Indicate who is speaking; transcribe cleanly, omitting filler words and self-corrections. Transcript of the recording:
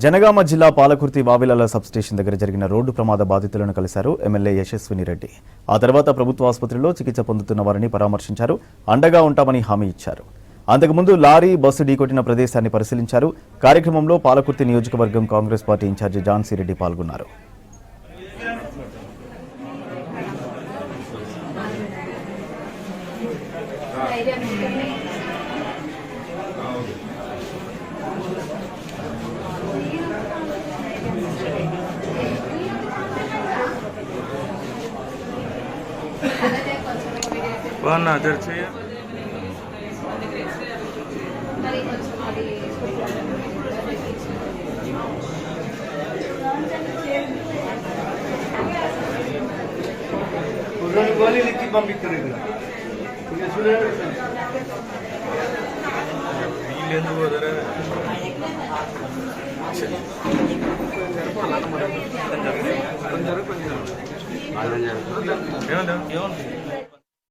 Speaker 1: జనగామ జిల్లా పాలకుర్తి వావిలాల సబ్స్టేషన్ దగ్గర జరిగిన రోడ్డు ప్రమాద బాధితులను కలిశారు ఎమ్మెల్యే యశస్విని రెడ్డి. ఆ తర్వాత ప్రభుత్వ ఆసుపత్రిలో చికిత్స పొందుతున్న వారిని పరామర్శించారు. అండగా ఉంటామని హామీ ఇచ్చారు. అంతకుముందు లారీ బస్సు ఢీకొట్టిన ప్రదేశాన్ని పరిశీలించారు. కార్యక్రమంలో పాలకుర్తి నియోజకవర్గం కాంగ్రెస్ పార్టీ ఇన్ఛార్జి ఝాన్సీరెడ్డి పాల్గొన్నారు.
Speaker 2: బాగున్నా తెరిచేయ వీళ్ళెందుకు పోతారా ఏమంటా